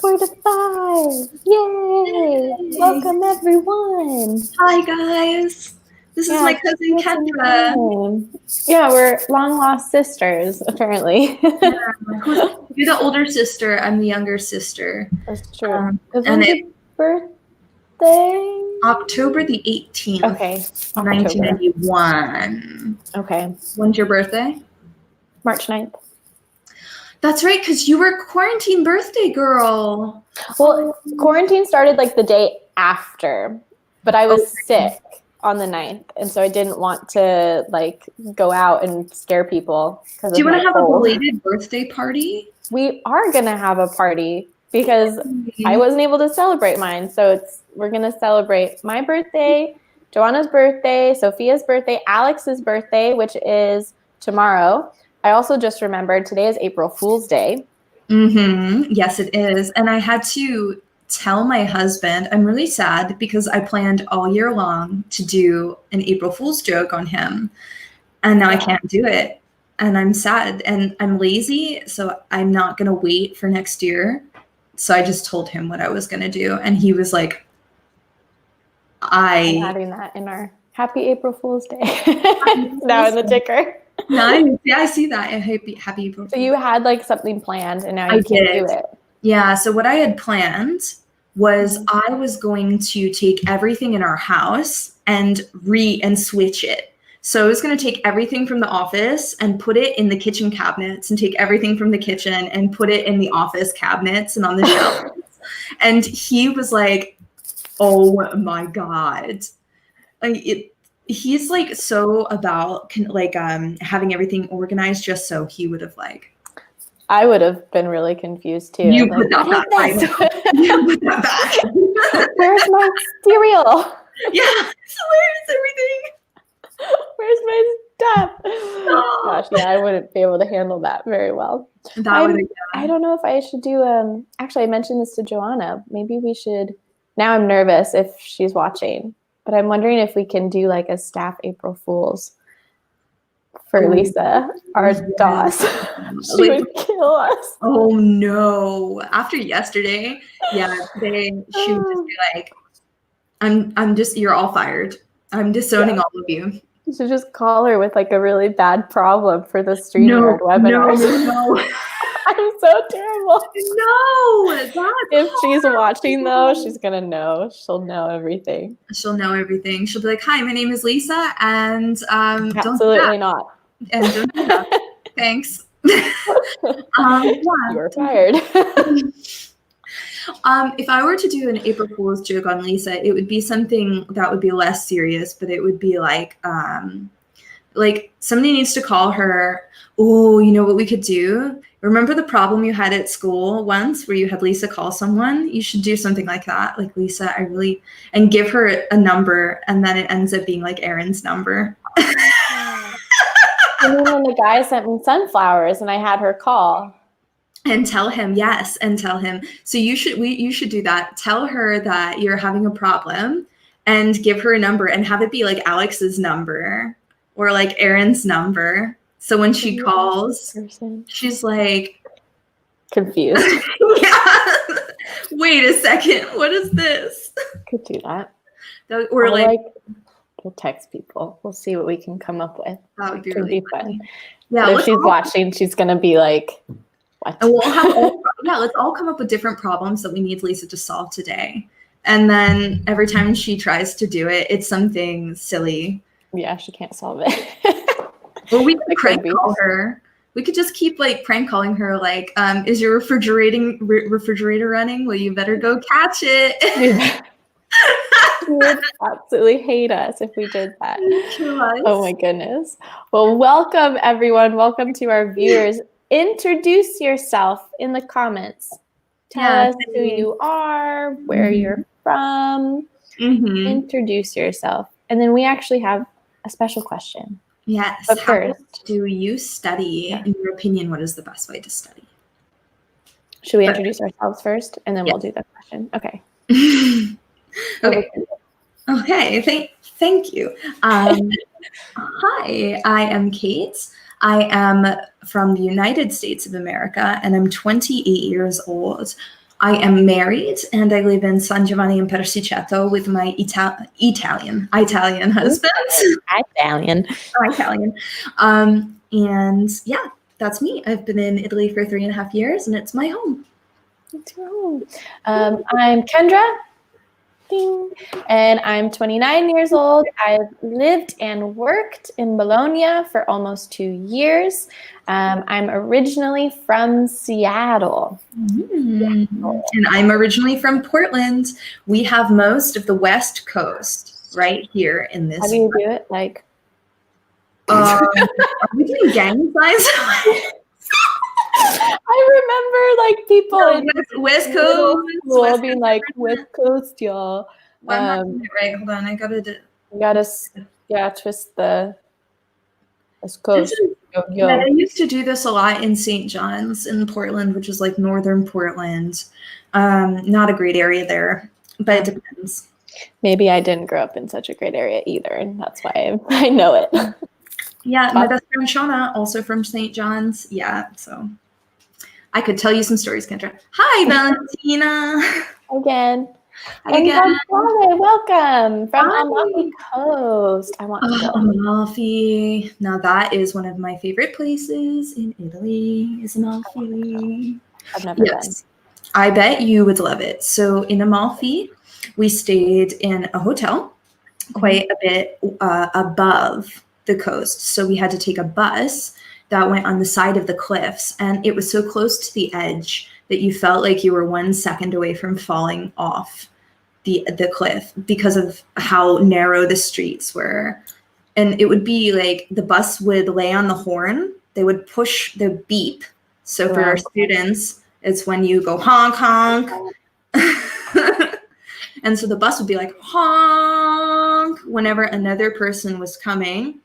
4 to 5. Yay! Yay. Welcome everyone. Hi guys. This is my cousin Kendra. Yeah, we're long lost sisters, apparently. You're the older sister. I'm the younger sister. That's true. And When's your birthday? October the 18th, Okay. 1991. Okay. When's your birthday? March 9th. That's right, because you were quarantine birthday girl. Well, quarantine started like the day after, but I was sick on the 9th, and so I didn't want to like go out and scare people. Do you want to have a belated birthday party? We are gonna have a party because I wasn't able to celebrate mine, so we're gonna celebrate my birthday, Joanna's birthday, Sophia's birthday, Alex's birthday, which is tomorrow. I also just remembered today is April Fool's Day. Yes, it is. And I had to tell my husband, I'm really sad because I planned all year long to do an April Fool's joke on him. And now I can't do it. And I'm sad and I'm lazy. So I'm not going to wait for next year. So I just told him what I was going to do. And he was like, I'm adding that in our Happy April Fool's Day. Now in the ticker. Nice. Yeah, I see that. Happy April Fool's. So you had like something planned and now you can't do it. Yeah. So what I had planned was I was going to take everything in our house and switch it. So I was going to take everything from the office and put it in the kitchen cabinets and take everything from the kitchen and put it in the office cabinets and on the shelves. And he was like, oh my God. He's like so about having everything organized just so he would have like. I would have been really confused too. You put that back. You put that back. Where's my cereal? Yeah. So where's everything? Where's my stuff? Oh. Gosh, yeah, I wouldn't be able to handle that very well. I don't know if I should do. Actually, I mentioned this to Joanna. Maybe we should. Now I'm nervous if she's watching. But I'm wondering if we can do like a staff April Fool's for Lisa, our DOS. She would kill us. Oh no. After yesterday, today she would just be like, you're all fired. I'm disowning all of you. You should just call her with like a really bad problem for the StreamYard webinar. No. I'm so terrible. No, if she's watching though, she's gonna know. She'll know everything. She'll know everything. She'll be like, "Hi, my name is Lisa," and absolutely not. And don't do that. Thanks. You're fired. If I were to do an April Fool's joke on Lisa, it would be something that would be less serious, but it would be like somebody needs to call her. Oh, you know what we could do? Remember the problem you had at school once where you had Lisa call someone? You should do something like that. Like, Lisa, and give her a number, and then it ends up being like Aaron's number. And then when the guy sent me sunflowers and I had her call. And tell him, yes, and tell him. So you should do that. Tell her that you're having a problem and give her a number and have it be like Alex's number or like Aaron's number. So when she calls, she's like confused. Yeah. Wait a second. What is this? Could do that. Or we'll text people. We'll see what we can come up with. That would be really fun. Yeah. But if she's watching, she's gonna be like, what? And we'll have let's all come up with different problems that we need Lisa to solve today. And then every time she tries to do it, it's something silly. Yeah, she can't solve it. Well, we could prank call her. We could just keep like prank calling her like, is your refrigerator running? Well, you better go catch it. She would absolutely hate us if we did that. Oh my goodness. Well, welcome everyone. Welcome to our viewers. Introduce yourself in the comments. Tell us who you are, where you're from. Introduce yourself. And then we actually have a special question. Yes. But first, do you study? In your opinion, what is the best way to study? Should we introduce ourselves first and then we'll do the question? Okay. Okay. Thank you. Hi, I am Kate. I am from the United States of America, and I'm 28 years old. I am married and I live in San Giovanni in Persiceto with my Italian husband. Italian. Italian. And yeah, that's me. I've been in Italy for 3.5 years and it's my home. It's your home. I'm Kendra. Ding. And I'm 29 years old. I've lived and worked in Bologna for almost 2 years. I'm originally from Seattle. And I'm originally from Portland. We have most of the West Coast right here in this. How do you do it? Like, are we doing gang signs? I remember like people in West Coast will be like West Coast, y'all. Well, I'm not doing it right. Hold on, I gotta do. You gotta, twist the West Coast. Yeah, I used to do this a lot in St. John's in Portland, which is like northern Portland. Not a great area there, but it depends. Maybe I didn't grow up in such a great area either, and that's why I know it. Yeah, my best friend Shauna, also from St. John's. Yeah, so I could tell you some stories, Kendra. Hi, Valentina. Again. Hi again. Welcome from Amalfi Coast. I want to go. Amalfi. Now that is one of my favorite places in Italy. Is Amalfi? I've never been. I bet you would love it. So in Amalfi, we stayed in a hotel quite a bit above the coast. So we had to take a bus that went on the side of the cliffs, and it was so close to the edge that you felt like you were 1 second away from falling off the cliff because of how narrow the streets were. And it would be like the bus would lay on the horn. They would push the beep. So for our students, it's when you go honk, honk. And so the bus would be like honk whenever another person was coming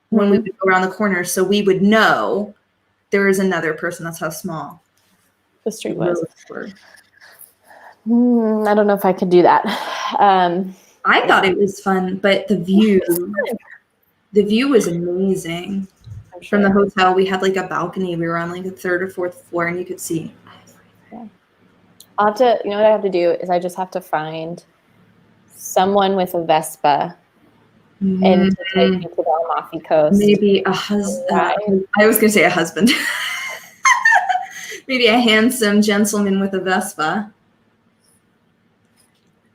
when we would go around the corner. So we would know there is another person. That's how small the street was. I don't know if I could do that. I thought it was fun, but the view was amazing. Sure. From the hotel, we had like a balcony. We were on like the 3rd or 4th floor, and you could see. Yeah. I'll have to. You know what I have to do is I just have to find someone with a Vespa and to take me to the Amalfi Coast. Maybe a husband. I was going to say a husband. Maybe a handsome gentleman with a Vespa.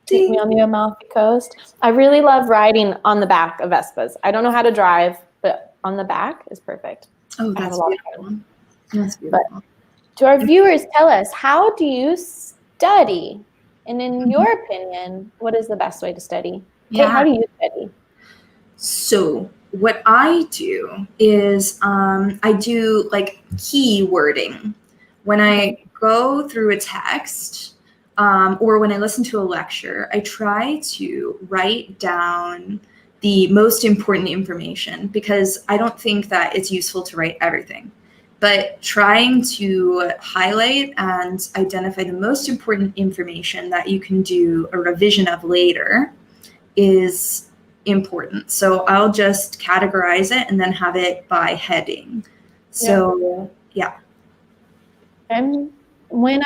Take me on the Amalfi Coast. I really love riding on the back of Vespas. I don't know how to drive, but on the back is perfect. Oh, that's beautiful. That's beautiful. But to our viewers, tell us, how do you study? And in your opinion, what is the best way to study? Yeah. How do you study? So what I do is I do like keywording. When I go through a text or when I listen to a lecture, I try to write down the most important information because I don't think that it's useful to write everything. But trying to highlight and identify the most important information that you can do a revision of later is important. So I'll just categorize it and then have it by heading. So yeah. When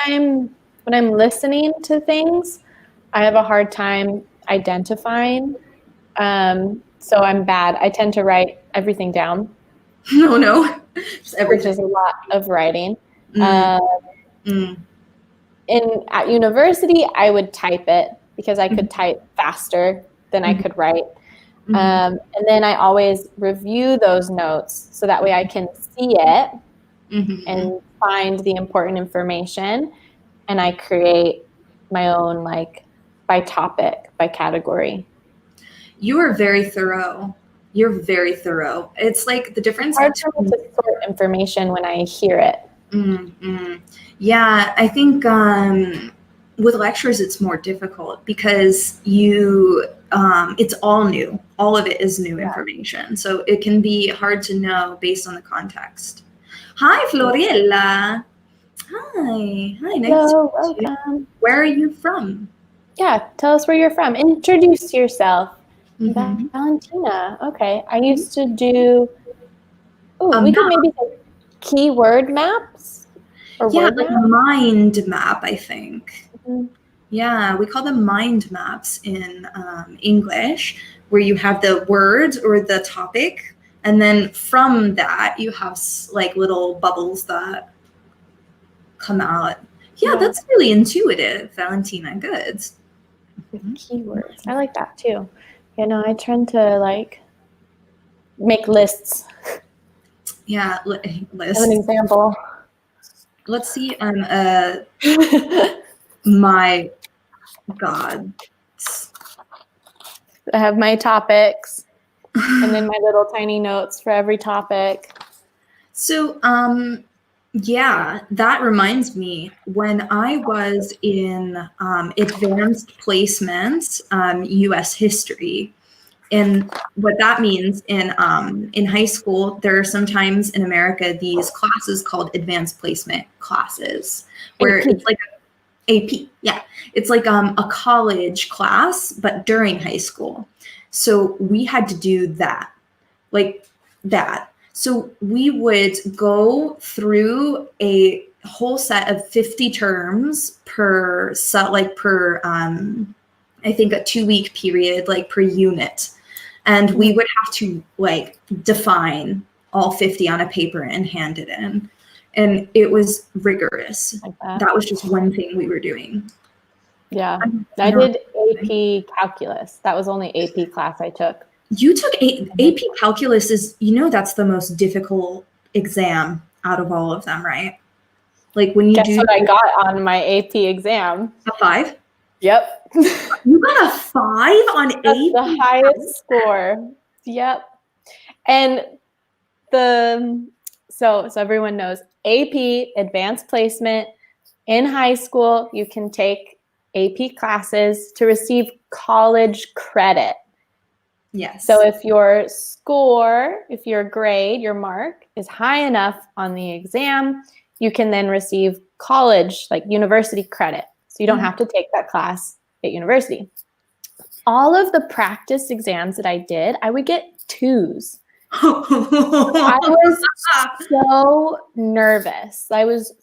I'm listening to things, I have a hard time identifying. So I'm bad. I tend to write everything down. No. Which is a lot of writing. At university, I would type it because I could type faster than I could write. And then I always review those notes so that way I can see it and find the important information. And I create my own, like, by topic, by category. You are very thorough. You're very thorough. It's like the difference. It's hard for me to sort information when I hear it. Yeah, I think with lectures it's more difficult because it's all new. All of it is new information. So it can be hard to know based on the context. Hi, Floriella. Hi, nice to meet you. Where are you from? Yeah, tell us where you're from. Introduce yourself. Valentina. Okay. I used to do, we could maybe say keyword maps Or yeah, word like map? a mind map, I think. Mm-hmm. Yeah, we call them mind maps in English, where you have the words or the topic, and then from that you have like little bubbles that come out. Yeah, that's really intuitive, Valentina. Good. With keywords. I like that too. You know, I tend to like make lists. Yeah, As an example. Let's see. My God. I have my topics and then my little tiny notes for every topic. So, yeah, that reminds me, when I was in advanced placements, U.S. history, and what that means in high school, there are sometimes in America these classes called advanced placement classes, where AP. it's like AP, yeah, it's like a college class, but during high school. So we had to do that, like that. So we would go through a whole set of 50 terms per set, like per, I think a 2-week period, like per unit. And we would have to like define all 50 on a paper and hand it in. And it was rigorous. Like that. That was just one thing we were doing. Yeah. I did AP calculus. That was only AP class I took. You took AP calculus is, that's the most difficult exam out of all of them, right? Like when you Guess what I got on my AP exam? A 5? Yep. You got a 5 on That's AP? the highest score. Yep. And so everyone knows AP, advanced placement, in high school, you can take AP classes to receive college credit. Yes. So if your score, if your grade, your mark is high enough on the exam, you can then receive college, like university credit. So you don't have to take that class at university. All of the practice exams that I did, I would get 2s. I was so nervous. I was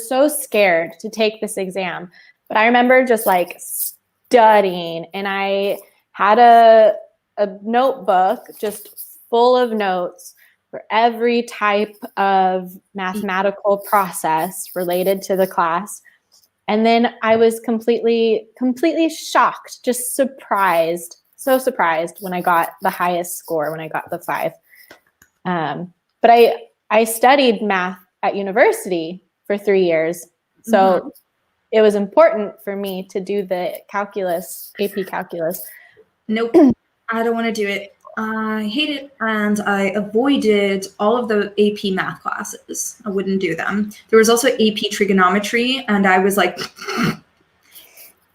so scared to take this exam. But I remember just like studying, and I had a notebook just full of notes for every type of mathematical process related to the class. And then I was completely shocked, just surprised, so surprised when I got the highest score, when I got the 5. But I studied math at university for 3 years. So it was important for me to do the calculus, AP calculus. Nope, I don't want to do it. I hate it, and I avoided all of the AP math classes. I wouldn't do them. There was also AP trigonometry, and I was like,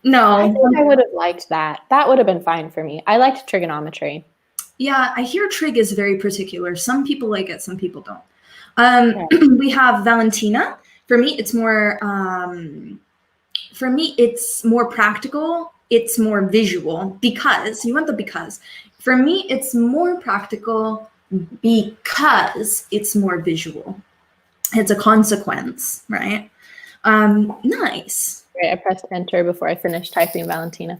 no. I think I would have liked that. That would have been fine for me. I liked trigonometry. Yeah, I hear trig is very particular. Some people like it, some people don't. We have Valentina. For me, it's more. It's more practical. It's more visual because you want the because. For me, it's more practical because it's more visual. It's a consequence, right? Nice. Right, I pressed enter before I finished typing Valentina.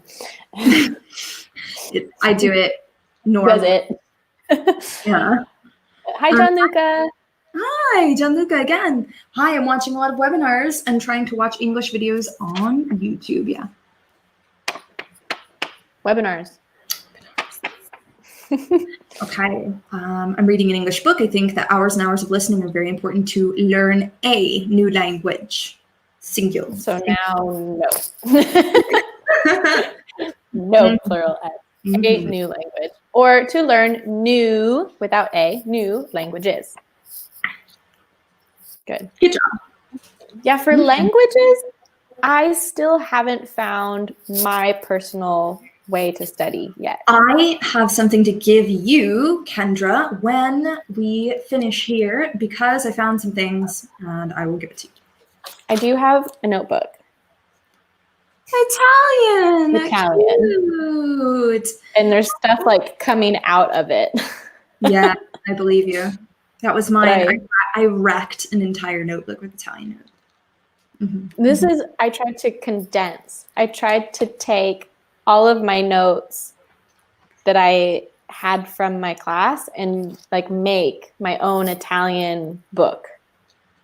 I do it normally. Does it? Yeah. Hi, Gianluc. Hi, Gianluc again. Hi, I'm watching a lot of webinars and trying to watch English videos on YouTube. Yeah. Webinars. Okay. I'm reading an English book. I think that hours and hours of listening are very important to learn a new language. Singular. So now, no. No plural S. A new language. Or to learn new, without A, new languages. Good. Good job. Yeah, for languages, I still haven't found my personal way to study yet. I have something to give you, Kendra, when we finish here, because I found some things and I will give it to you. I do have a notebook. Italian. Cute. And there's stuff like coming out of it. Yeah, I believe you. That was mine. I wrecked an entire notebook with Italian notes. I tried to condense. I tried to take all of my notes that I had from my class and like make my own Italian book.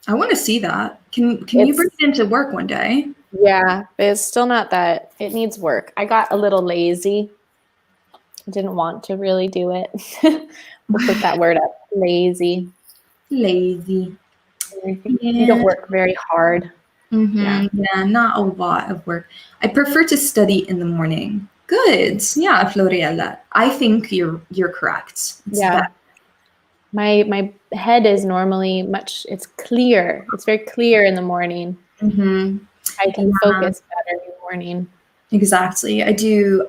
I want to see that. Can you bring it into work one day? Yeah, but it's still not that. It needs work. I got a little lazy. Didn't want to really do it. We'll put that word up. Lazy. Lazy. You don't work very hard. Yeah, not a lot of work. I prefer to study in the morning. Good. Yeah, Floriella. I think you're correct. My head is normally it's clear. It's very clear in the morning. I can focus better in the morning. Exactly. I do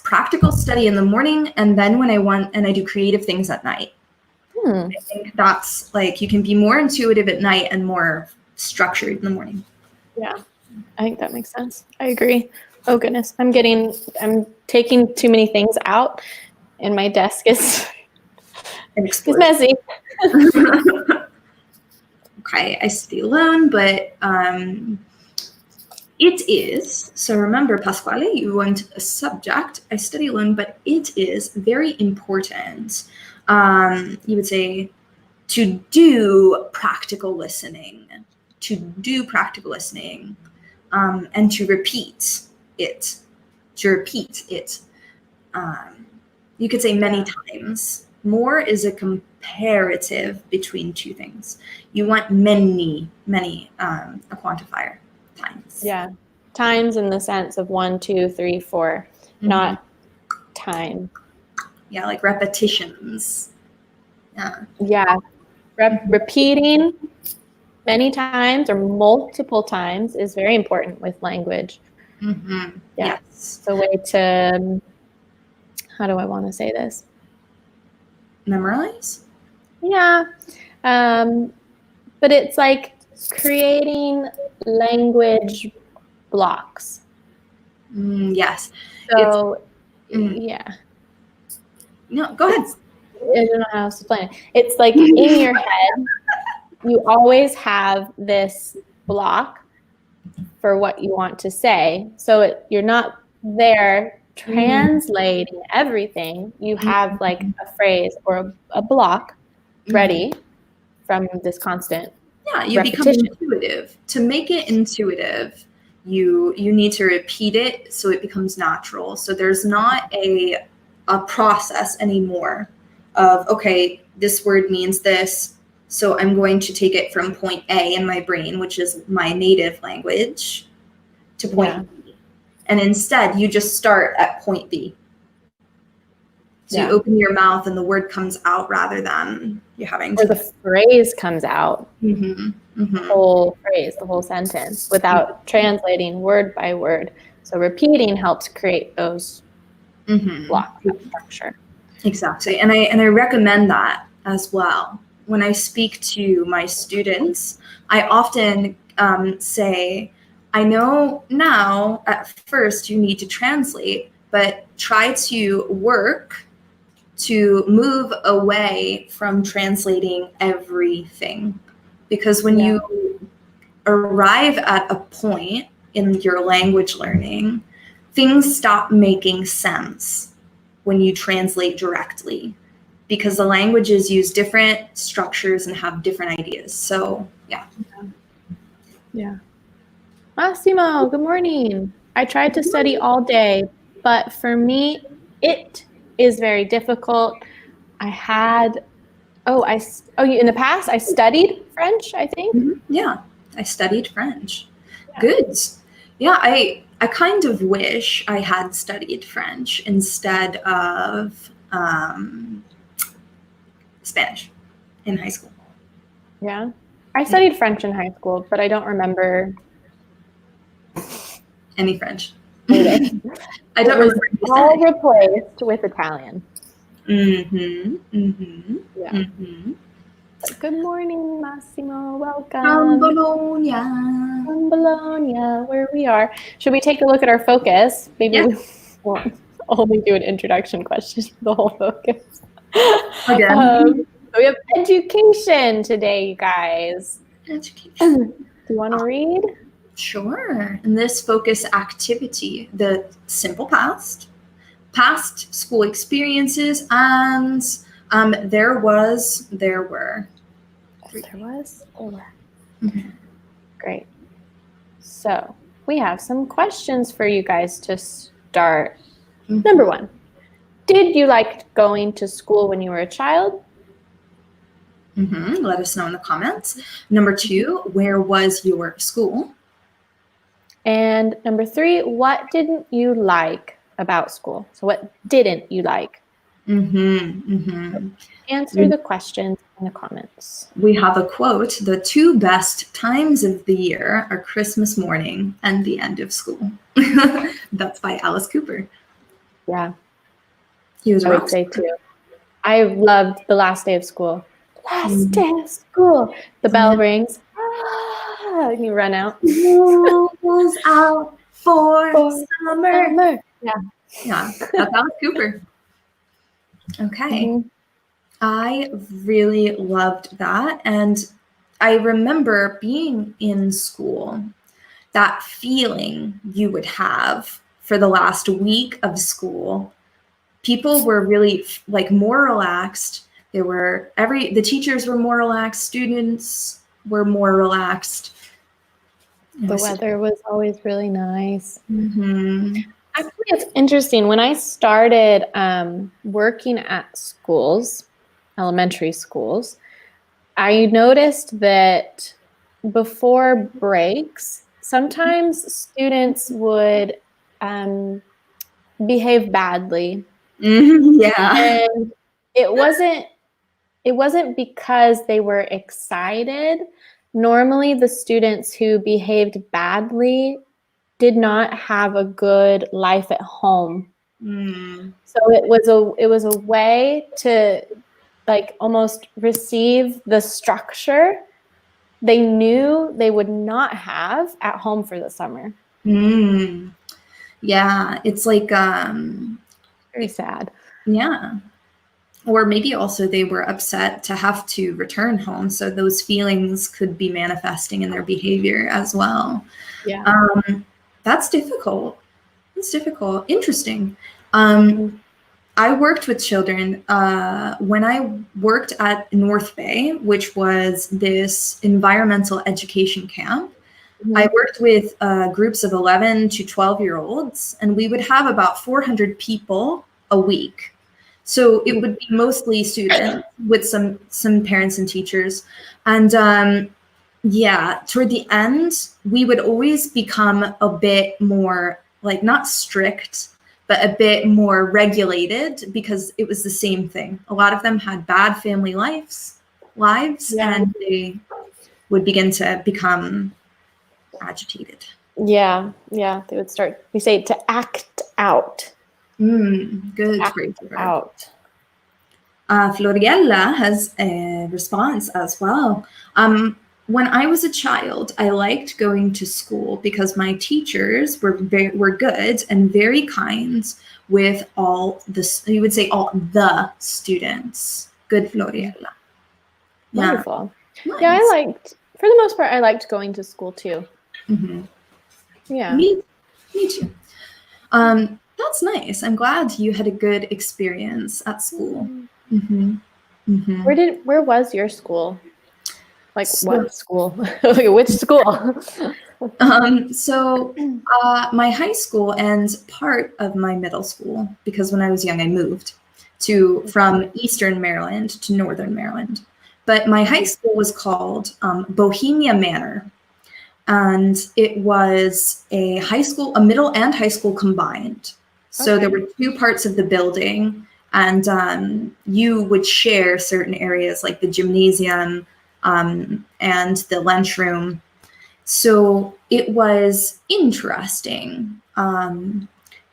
practical study in the morning, and then when I do creative things at night. I think that's like you can be more intuitive at night and more structured in the morning. Yeah, I think that makes sense. I agree. Oh goodness, I'm taking too many things out, and my desk is messy. Okay, I study alone, but it is, so remember, Pasquale, you want a subject. I study alone, but it is very important. You would say to do practical listening, and to repeat it. You could say many times. More is a comparative between two things. You want many, a quantifier. Times. Yeah. Times in the sense of 1, 2, 3, 4, not time. Yeah, like repetitions. Yeah. Repeating many times or multiple times is very important with language. Yeah. Yes. It's a way to, how do I want to say this? Memorize? Yeah. But it's like creating language blocks. Yes. So, yeah. No, go ahead. I don't know how else to explain it. It's like in your head, you always have this block for what you want to say. So you're not there translating everything. You have like a phrase or a block ready from this constant you repetition. Become intuitive. To make it intuitive, you need to repeat it so it becomes natural. So there's not a process anymore of, okay, this word means this, so I'm going to take it from point A in my brain, which is my native language, to point B. And instead, you just start at point B. So you open your mouth and the word comes out rather than you having to. Or the phrase comes out. The whole phrase, the whole sentence, without translating word by word. So repeating helps create those blocks of structure. Exactly. And I recommend that as well. When I speak to my students, I often say, I know now at first you need to translate, but try to work to move away from translating everything. Because when you arrive at a point in your language learning, things stop making sense when you translate directly, because the languages use different structures and have different ideas. So, yeah. Massimo, good morning. I tried to study all day, but for me, it is very difficult. In the past, I studied French, I think. Yeah, I studied French. Yeah. Good. Yeah, I kind of wish I had studied French instead of Spanish in high school. Yeah. I studied French in high school, but I don't remember any French. I don't remember. All replaced with Italian. Yeah. Good morning, Massimo. Welcome. From Bologna. From Bologna, where we are. Should we take a look at our focus? Maybe we won't only do an introduction question for the whole focus. Again. we have education today, you guys. Education. Do you want to read? Sure. In this focus activity, the simple past school experiences, and there were. There were. Mm-hmm. Great. So we have some questions for you guys to start. Mm-hmm. Number 1, did you like going to school when you were a child? Let us know in the comments. Number 2, where was your school? And number 3, what didn't you like about school? So what didn't you like? Answer the questions in the comments. We have a quote: the 2 best times of the year are Christmas morning and the end of school. That's by Alice Cooper. Yeah. He was I would say too. I loved the last day of school. Last day of school. The bell rings. And you run out. Rules out for summer. Yeah, that's Alice Cooper. Okay. I really loved that. And I remember being in school, that feeling you would have for the last week of school. People were really like more relaxed. The teachers were more relaxed. Students were more relaxed. The weather was always really nice. Actually, it's interesting. When I started working at schools, elementary schools, I noticed that before breaks, sometimes students would behave badly. Yeah. And it wasn't because they were excited. Normally, the students who behaved badly did not have a good life at home. So it was a way to like almost receive the structure they knew they would not have at home for the summer. Yeah, it's like very sad. Yeah. Or maybe also they were upset to have to return home, so those feelings could be manifesting in their behavior as well. Yeah. That's difficult. It's difficult. Interesting. I worked with children when I worked at North Bay, which was this environmental education camp. I worked with groups of 11 to 12-year-olds, and we would have about 400 people a week. So it would be mostly students with some parents and teachers. And yeah, toward the end, we would always become a bit more, like, not strict, but a bit more regulated, because it was the same thing. A lot of them had bad family lives, and they would begin to become agitated. Yeah, they would start, we say, to act out. Good. Act out. Floriella has a response as well. When I was a child, I liked going to school because my teachers were good and very kind with all the students. Good, Floriella. Wonderful. Nice. Yeah, for the most part, I liked going to school too. Yeah. Me too. That's nice. I'm glad you had a good experience at school. Where was your school? What school? Which school? So my high school and part of my middle school, because when I was young, I moved from Eastern Maryland to Northern Maryland. But my high school was called Bohemia Manor. And it was a middle and high school combined. So there were 2 parts of the building, and you would share certain areas like the gymnasium and the lunchroom. So it was interesting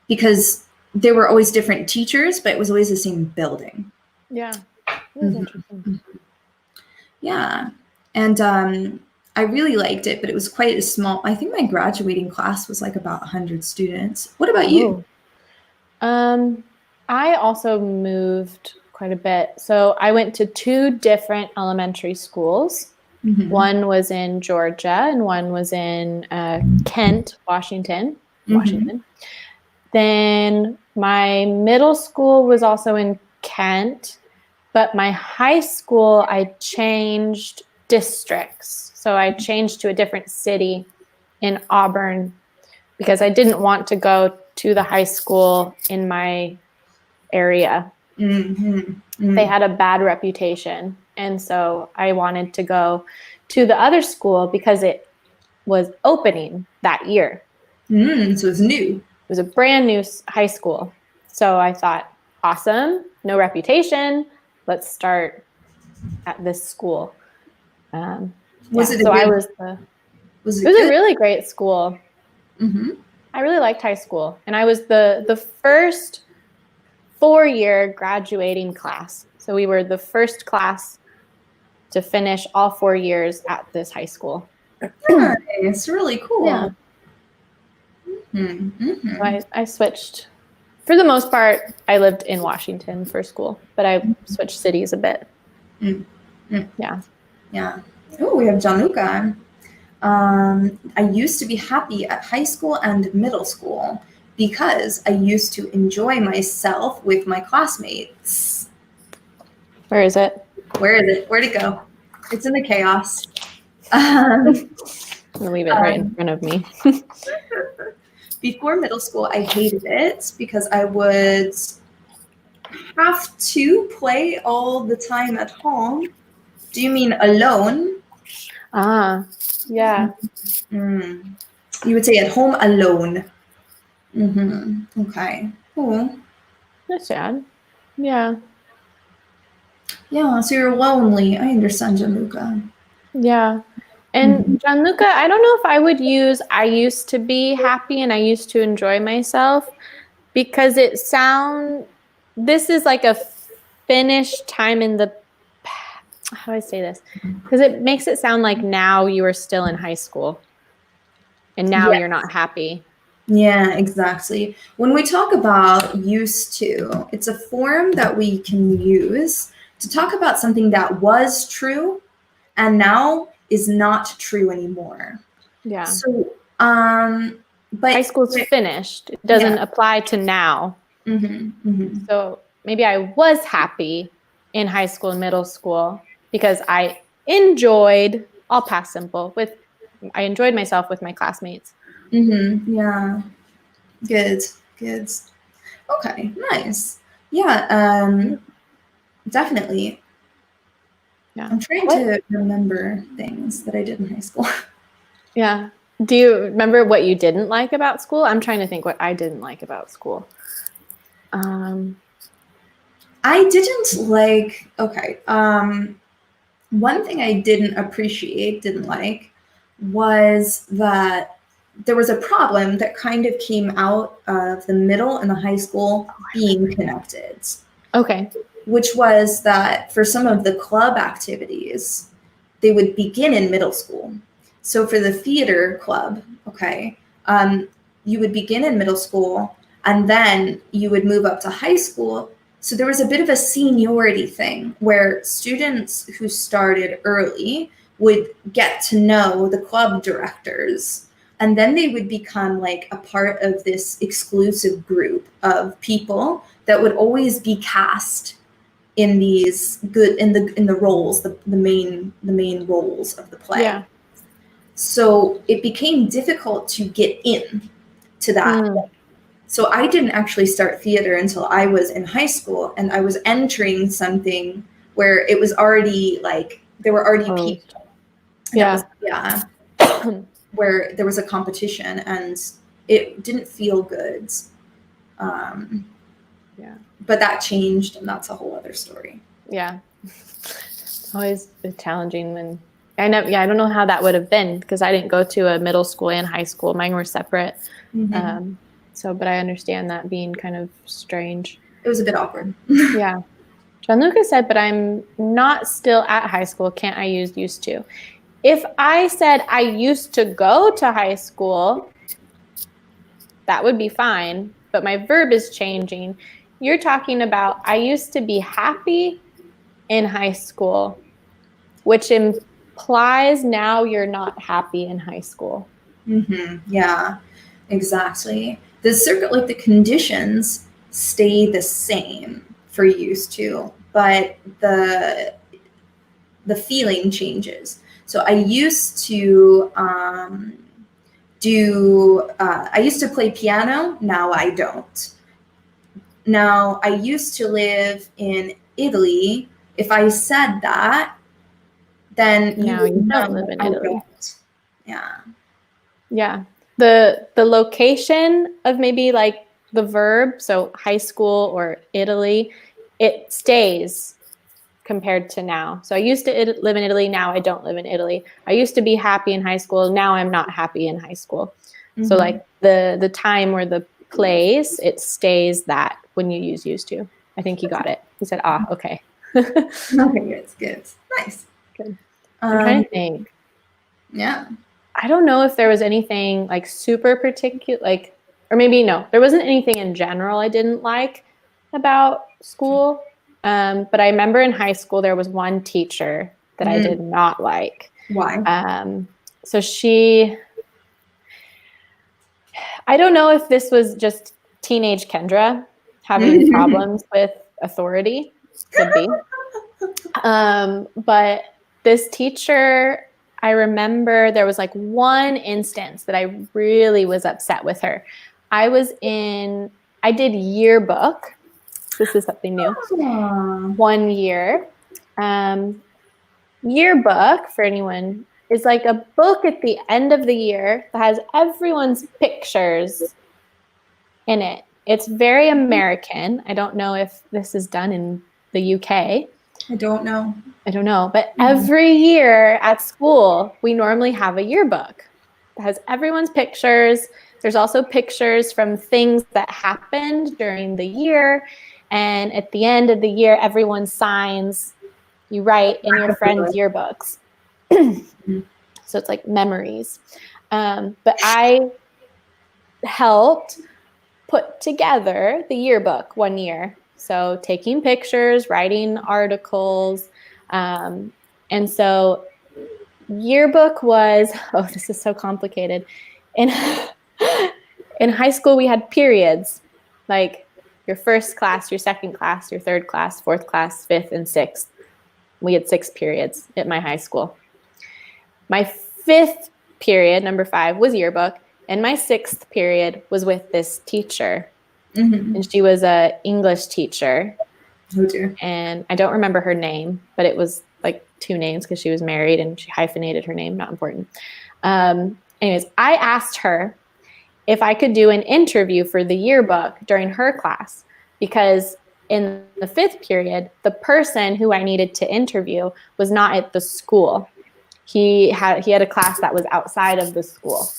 because there were always different teachers, but it was always the same building. Yeah, it was interesting. Yeah, and I really liked it, but it was quite a small. I think my graduating class was like about 100 students. What about you? I also moved quite a bit. So I went to 2 different elementary schools. Mm-hmm. One was in Georgia and one was in Kent, Washington. Mm-hmm. Then my middle school was also in Kent, but my high school, I changed districts. So I changed to a different city in Auburn because I didn't want to go to the high school in my area. Mm-hmm. Mm-hmm. They had a bad reputation. And so I wanted to go to the other school because it was opening that year. So it was new. It was a brand new high school. So I thought, awesome, no reputation. Let's start at this school. Was it a really great school. Mm-hmm. I really liked high school. And I was the first 4-year graduating class. So we were the first class to finish all 4 years at this high school. It's really cool. Yeah. Mm-hmm. Mm-hmm. So I switched. For the most part, I lived in Washington for school, but I switched cities a bit. Mm-hmm. Yeah. Yeah. Oh, we have Gianluc on. I used to be happy at high school and middle school because I used to enjoy myself with my classmates. Where is it? Where'd it go? It's in the chaos. I'm gonna leave it right in front of me. Before middle school, I hated it because I would have to play all the time at home. Do you mean alone? Yeah. You would say at home alone. Mm-hmm. Okay. Cool. That's sad. Yeah. Yeah, so you're lonely. I understand, Gianluca. Yeah. And Gianluca, I don't know if I would use I used to be happy and I used to enjoy myself because this is like a finished time in the, how do I say this? Because it makes it sound like now you are still in high school and now you're not happy. Yeah, exactly. When we talk about used to, it's a form that we can use to talk about something that was true and now is not true anymore. Yeah. So, but high school's finished. It doesn't apply to now. Mm-hmm. Mm-hmm. So maybe I was happy in high school and middle school because I enjoyed, all past simple, I enjoyed myself with my classmates. Mm-hmm. Yeah. Good. Okay, nice. Yeah, definitely. Yeah. I'm trying to remember things that I did in high school. Yeah. Do you remember what you didn't like about school? I'm trying to think what I didn't like about school. I didn't like, one thing I didn't like was that there was a problem that kind of came out of the middle and the high school being connected. Okay. Which was that for some of the club activities, they would begin in middle school. So for the theater club, you would begin in middle school and then you would move up to high school. So there was a bit of a seniority thing where students who started early would get to know the club directors, and then they would become like a part of this exclusive group of people that would always be cast in these in the roles, the main roles of the play. Yeah. So it became difficult to get in to that. So I didn't actually start theater until I was in high school, and I was entering something where it was already like there were already people. Yeah. Where there was a competition and it didn't feel good. But that changed, and that's a whole other story. Yeah. It's always challenging when I don't know how that would have been because I didn't go to a middle school and high school. Mine were separate. Mm-hmm. But I understand that being kind of strange. It was a bit awkward. Yeah. Gianluca said, but I'm not still at high school. Can't I use used to? If I said I used to go to high school, that would be fine. But my verb is changing. you're talking about, I used to be happy in high school, which implies now you're not happy in high school. Yeah, exactly. The conditions stay the same for used to, but the feeling changes. So I used to I used to play piano. Now I don't. Now, I used to live in Italy. If I said that, then now you don't live in Italy. Don't. Yeah. Yeah. The location of maybe like the verb, so high school or Italy, it stays compared to now. So I used to live in Italy. Now I don't live in Italy. I used to be happy in high school. Now I'm not happy in high school. So like the time or the place, it stays that when you use used to. I think he got it. He said, okay. Okay, good. Nice. Good. I'm trying to think. Yeah. I don't know if there was anything like super particular, like, or maybe no, there wasn't anything in general I didn't like about school. But I remember in high school, there was one teacher that I did not like. Why? So I don't know if this was just teenage Kendra having problems with authority. Could be. But this teacher, I remember there was like one instance that I really was upset with her. I did yearbook. This is something new. 1 year. Yearbook, for anyone, is like a book at the end of the year that has everyone's pictures in it. It's very American. I don't know if this is done in the UK. I don't know. But every year at school, we normally have a yearbook that has everyone's pictures. There's also pictures from things that happened during the year. And at the end of the year, everyone signs, you write in your friends' yearbooks. So it's like memories. But I helped put together the yearbook 1 year. So taking pictures, writing articles. And so yearbook was, this is so complicated. In high school, we had periods, like your first class, your second class, your third class, fourth class, fifth, and sixth. We had 6 periods at my high school. My 5th period, number 5, was yearbook. And my 6th period was with this teacher. And she was an English teacher. Oh dear. And I don't remember her name, but it was like 2 names because she was married and she hyphenated her name. Not important. Anyways, I asked her if I could do an interview for the yearbook during her class, because in the 5th period, the person who I needed to interview was not at the school. He had a class that was outside of the school.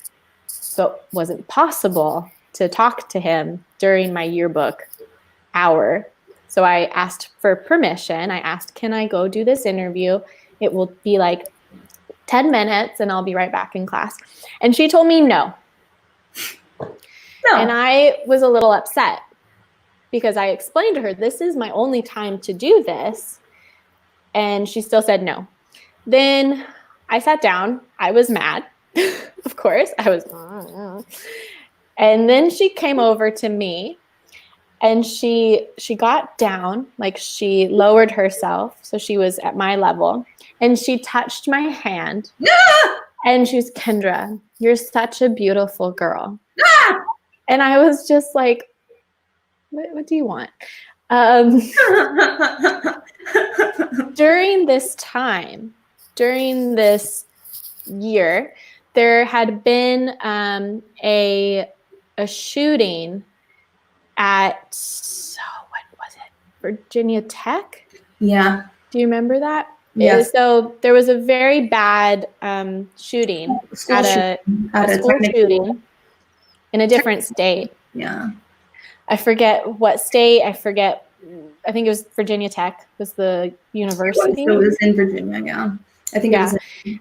So it wasn't possible to talk to him during my yearbook hour. So I asked for permission. I asked, can I go do this interview? It will be like 10 minutes and I'll be right back in class. And she told me no. And I was a little upset because I explained to her, this is my only time to do this. And she still said no. Then I sat down. I was mad. Of course, I was. And then she came over to me and she got down, like she lowered herself. So she was at my level and she touched my hand. And she was, Kendra, you're such a beautiful girl. And I was just like, what do you want? During this time, during this year, there had been a shooting at, what was it? Virginia Tech? Yeah. Do you remember that? Yes. So there was a very bad shooting at a school shooting in a different state. Yeah. I forget what state. I think it was Virginia Tech was the university. It was in Virginia, yeah. I think it was in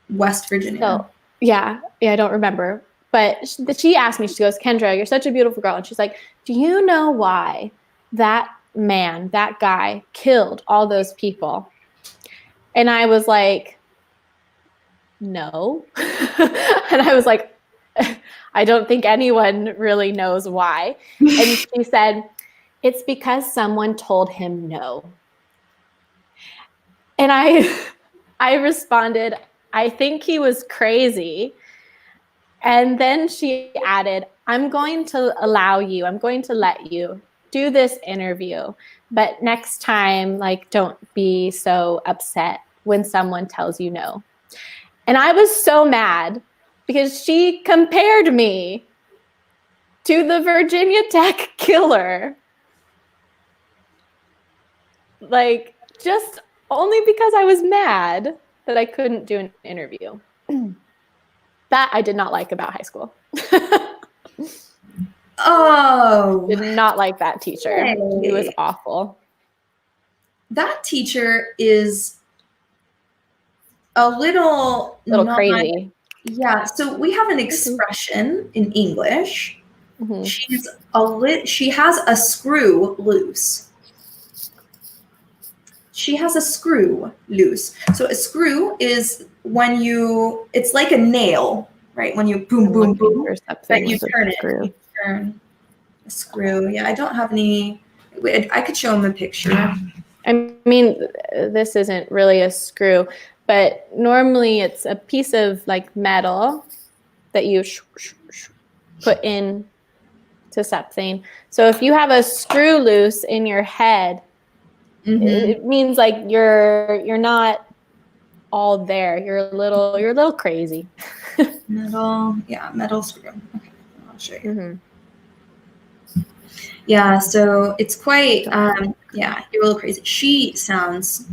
West Virginia. So, yeah, I don't remember. But she asked me, she goes, Kendra, you're such a beautiful girl. And she's like, do you know why that man, that guy killed all those people. And I was like, no. And I was like, I don't think anyone really knows why. And she said, it's because someone told him no. And I responded, I think he was crazy. And then she added, I'm going to let you do this interview, but next time, like, don't be so upset when someone tells you no. And I was so mad because she compared me to the Virginia Tech killer. Like, just only because I was mad that I couldn't do an interview. That I did not like about high school. Oh. Did not like that teacher. Hey. He was awful. That teacher is a little crazy. Yeah. So we have an expression in English. Mm-hmm. She has a screw loose. She has a screw loose. So a screw is when it's like a nail, right? When you boom, boom, boom, that you turn it. You turn a screw. Yeah, I don't have any. I could show him a picture. I mean, this isn't really a screw, but normally it's a piece of like metal that you put in to something. So if you have a screw loose in your head, mm-hmm. It means like you're not all there. You're a little crazy. Metal screw. Okay, I'll show you. Mm-hmm. Yeah, so it's quite you're a little crazy. She sounds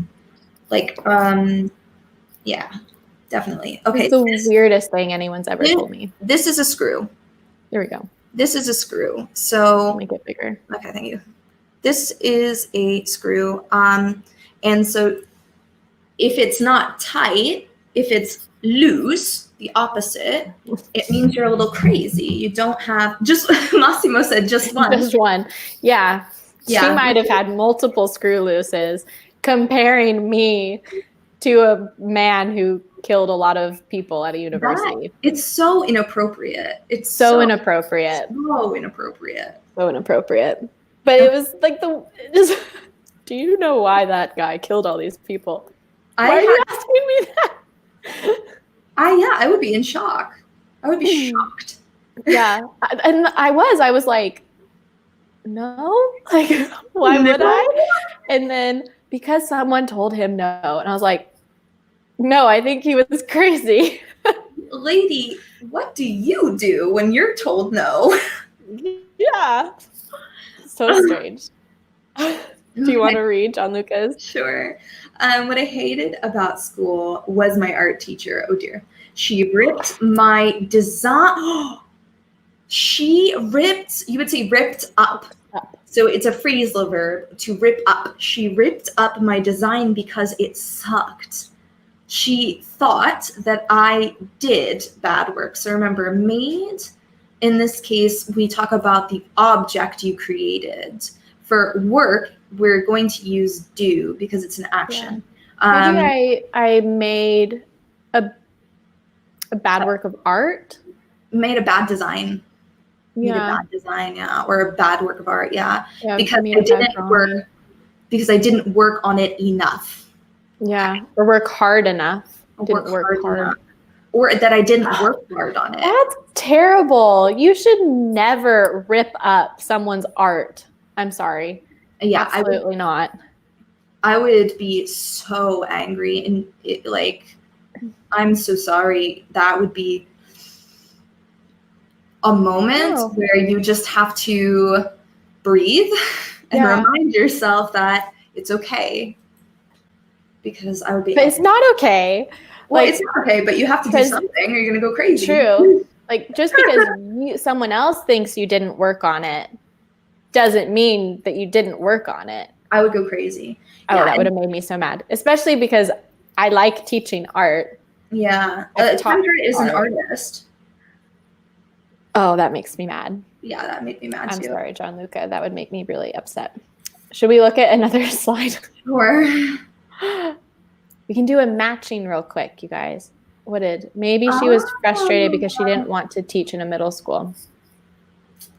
like yeah, definitely. Okay. It's the weirdest thing anyone's ever told me. This is a screw. There we go. This is a screw. So make it bigger. Okay, thank you. This is a screw. And so if it's not tight, if it's loose, the opposite, it means you're a little crazy. You don't have just Massimo said just one. Just one. Yeah. She might have had multiple screw looses, comparing me to a man who killed a lot of people at a university. It's so inappropriate. It's so inappropriate. So inappropriate. So inappropriate. But it was like do you know why that guy killed all these people? Why are you asking me that? I would be in shock. I would be shocked. Yeah. And I was like, no, like, why would I? And then because someone told him no, and I was like, no, I think he was crazy. Lady, what do you do when you're told no? Yeah. So strange. Do you want to read Gianluca's? Sure. What I hated about school was my art teacher. Oh dear. She ripped my design. You would say ripped up. So it's a phrasal verb, to rip up. She ripped up my design because it sucked. She thought that I did bad work. So remember, made, in this case, we talk about the object you created. For work, we're going to use do because it's an action. Yeah. Maybe I made a bad work of art. Made a bad design. Yeah. Made a bad design, yeah, or a bad work of art, yeah. Because I didn't work on it enough. Yeah, or work hard enough. Didn't work hard. Or that I didn't work hard on it. That's terrible. You should never rip up someone's art. I'm sorry. Yeah, absolutely not. I would be so angry and I'm so sorry. That would be a moment where you just have to breathe and remind yourself that it's okay. Because I would be. But it's not okay. Well, it's not okay, but you have to do something or you're going to go crazy. True. Like, just because someone else thinks you didn't work on it doesn't mean that you didn't work on it. I would go crazy. Oh, that would have made me so mad. Especially because I like teaching art. Yeah. Sandra is an artist. Oh, that makes me mad. Yeah, that made me mad too. I'm sorry, Gianluca. That would make me really upset. Should we look at another slide? Sure. We can do a matching real quick, you guys. Maybe she was frustrated because she didn't want to teach in a middle school.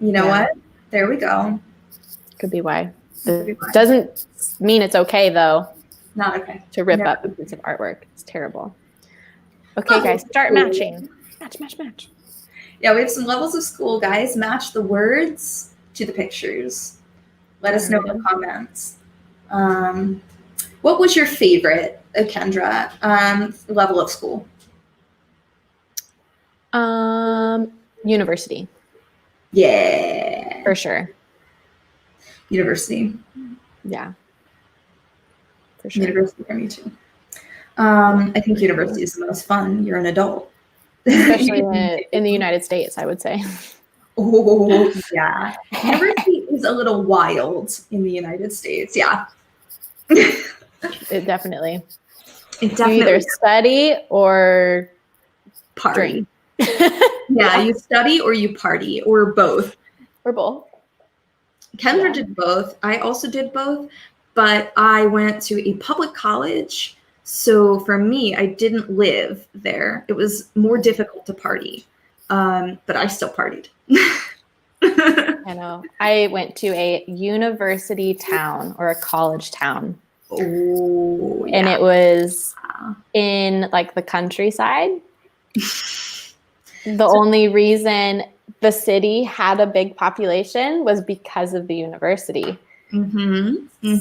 You know what? There we go. Could be why. Doesn't mean it's okay, though. Not okay. To rip up a piece of artwork. It's terrible. Okay, guys, start matching. Match. Yeah, we have some levels of school, guys. Match the words to the pictures. Let us know in the comments. What was your favorite, Kendra, level of school? University. Yeah. For sure. University. Yeah. For sure. University for me too. I think university is the most fun. You're an adult. Especially in the United States, I would say. Oh, yeah. University is a little wild in the United States. Yeah. It definitely. You either study or party. Yeah, you study or you party or both. Or both. Kendra did both. I also did both, but I went to a public college. So for me, I didn't live there. It was more difficult to party, but I still partied. I know. I went to a university town or a college town. Oh, yeah. And it was in like the countryside. The only reason the city had a big population was because of the university.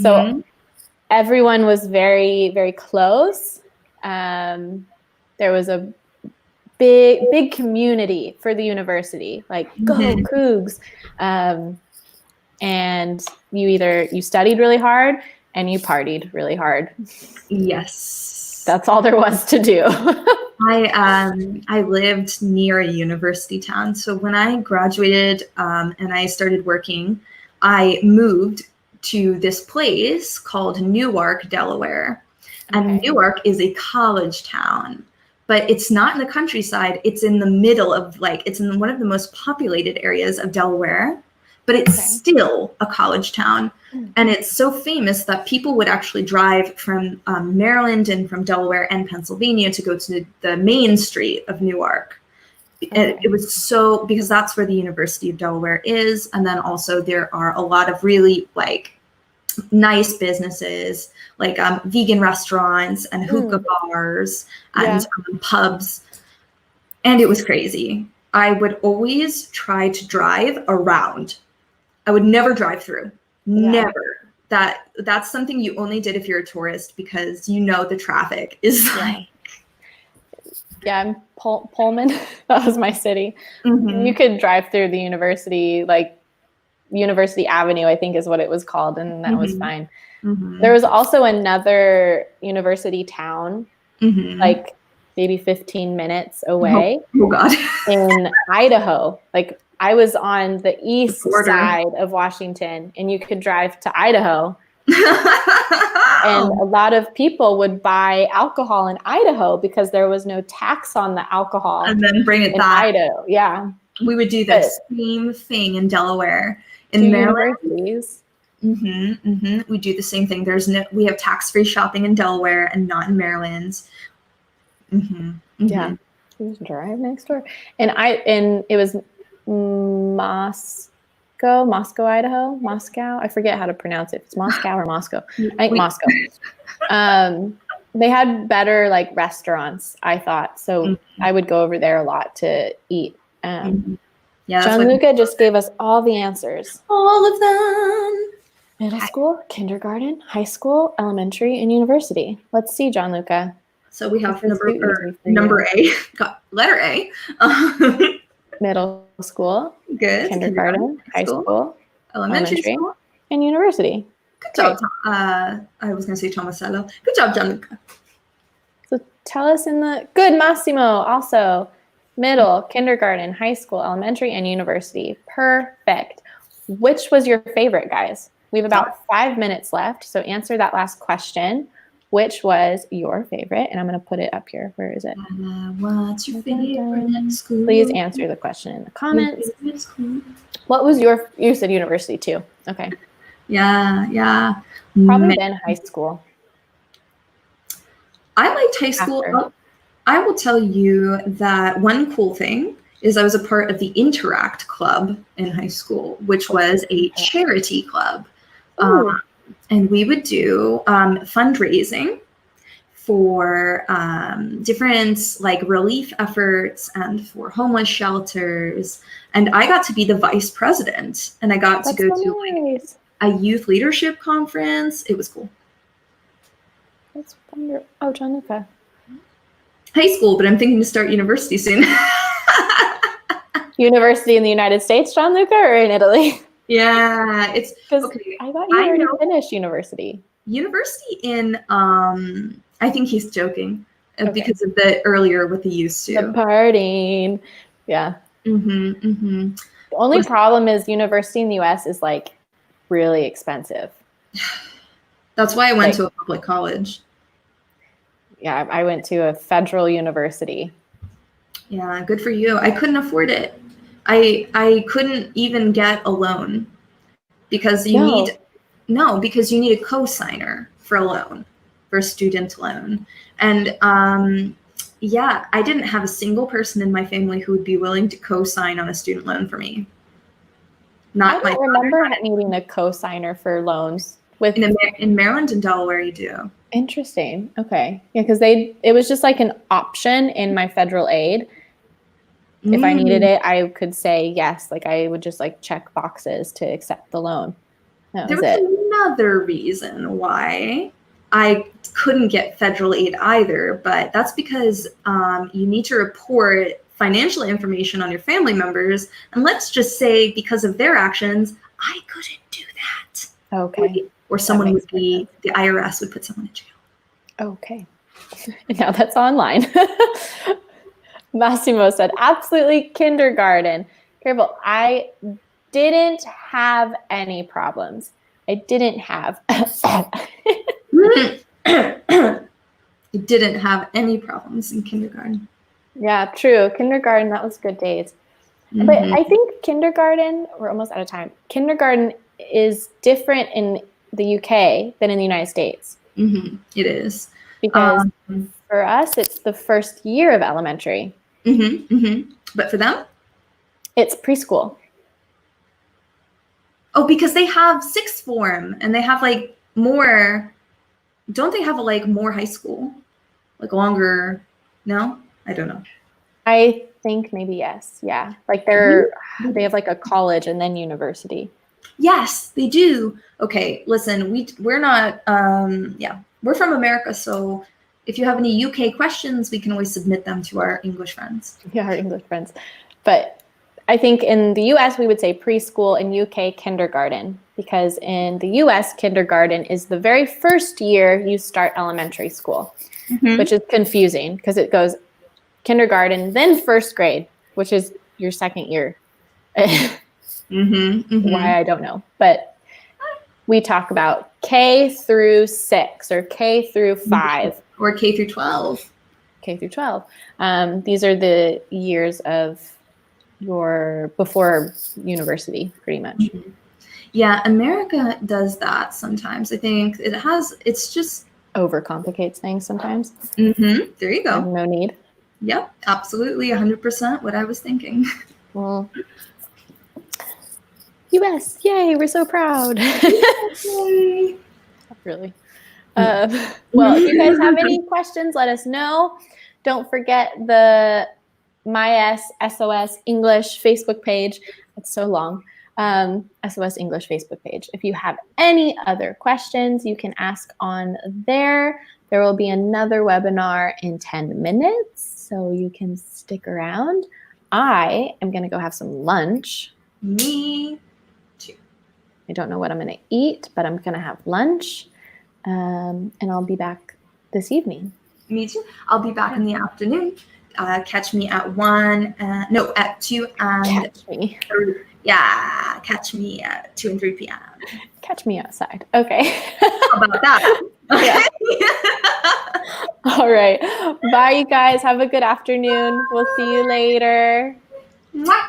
So everyone was very, very close. There was a big community for the university, like go Cougs. And you studied really hard and you partied really hard. Yes. That's all there was to do. I lived near a university town. So when I graduated and I started working, I moved to this place called Newark, Delaware. And Newark is a college town, but it's not in the countryside. It's in the middle of it's in one of the most populated areas of Delaware, but it's still a college town. And it's so famous that people would actually drive from Maryland and from Delaware and Pennsylvania to go to the main street of Newark. It was so, because that's where the University of Delaware is. And then also there are a lot of really nice businesses, like vegan restaurants and hookah bars and pubs. And it was crazy. I would always try to drive around. I would never drive through. Never. That's something you only did if you're a tourist, because the traffic is I'm Pullman. That was my city. You could drive through the university, University Avenue, I think is what it was called, and that was fine. There was also another university town, maybe 15 minutes away. Oh God. In Idaho. I was on the east side of Washington, and you could drive to Idaho. And a lot of people would buy alcohol in Idaho because there was no tax on the alcohol. And then bring it back. Idaho, yeah. We would do the same thing in Delaware. In Maryland. We do the same thing. We have tax-free shopping in Delaware and not in Maryland. Yeah. Just drive next door. And it was Moscow, Idaho. Moscow. I forget how to pronounce it. It's Moscow or Moscow. I think Moscow. They had better restaurants, I thought. So I would go over there a lot to eat. Gianluc just gave us all the answers. All of them. Middle school, kindergarten, high school, elementary, and university. Let's see, Gianluc. So we have number A. Got letter A. Middle school. Good. Kindergarten, high school, elementary school, and university. Good job. I was going to say Tomasello. Good job, Gianluc. So tell us good, Massimo, also. Middle, kindergarten, high school, elementary, and university. Perfect. Which was your favorite, guys? We have about 5 minutes left, so answer that last question. Which was your favorite? And I'm going to put it up here. Where is it? What's your favorite school? Please answer the question in the comments. What was you said university too. Okay. Yeah. Probably then high school. I liked high school. After. I will tell you that one cool thing is I was a part of the Interact Club in high school, which was a charity club. And we would do fundraising for different like relief efforts and for homeless shelters. And I got to be the vice president, and I got to go to like a youth leadership conference. It was cool. That's wonderful. Oh, Gianluc. High school, but I'm thinking to start university soon. University in the United States, Gianluc, or in Italy? Yeah, it's because okay, I thought you already finished university. University in I think he's joking because of the earlier with the used to. The partying. Yeah. The only problem is university in the US is like really expensive. That's why I went to a public college. Yeah, I went to a federal university. Yeah, good for you. I couldn't afford it. I couldn't even get a loan because you need a co-signer for a loan, for a student loan. And I didn't have a single person in my family who would be willing to co-sign on a student loan for me. I don't remember needing a co-signer for loans. In Maryland and Delaware, you do. Interesting. Okay. Yeah, because it was just like an option in my federal aid. If I needed it, I could say yes. Like I would just like check boxes to accept the loan. That was it. Another reason why I couldn't get federal aid either, but that's because you need to report financial information on your family members. And let's just say because of their actions, I couldn't do that. Okay. Or someone would the IRS would put someone in jail. Okay. Now that's online. Massimo said, absolutely kindergarten. Careful. I didn't have any problems. I didn't have. You didn't have any problems in kindergarten. Yeah, true. Kindergarten, that was good days. But I think kindergarten, we're almost out of time. Kindergarten is different in the UK than in the United States. It is. Because for us, it's the first year of elementary. But for them? It's preschool. Oh, because they have sixth form and they have like more, don't they have like more high school? Like longer, no? I don't know. I think maybe yes. Yeah. Like they have like a college and then university. Yes, they do. Okay, listen, we're not, we're from America, so if you have any UK questions, we can always submit them to our English friends. Yeah, our English friends. But I think in the US, we would say preschool, and UK, kindergarten. Because in the US, kindergarten is the very first year you start elementary school, which is confusing because it goes kindergarten, then first grade, which is your second year. Why, I don't know. But we talk about K through 6 or K through 5. Or K through 12. K through 12. These are the years of your before university, pretty much. Yeah, America does that sometimes. I think it's just overcomplicates things sometimes. There you go. No need. Yep, absolutely, 100% what I was thinking. Well, US, yay, we're so proud. Really. Well, if you guys have any questions, let us know. Don't forget the MyES SOS English Facebook page. It's so long. SOS English Facebook page. If you have any other questions, you can ask on there. There will be another webinar in 10 minutes, so you can stick around. I am going to go have some lunch. Me too. I don't know what I'm going to eat, but I'm going to have lunch. And I'll be back this evening. Me too. I'll be back in the afternoon. Catch me at 1, at 2 and catch me. 3. Yeah, catch me at 2 and 3 p.m. Catch me outside. Okay. How about that? All right. Bye, you guys. Have a good afternoon. We'll see you later. Bye.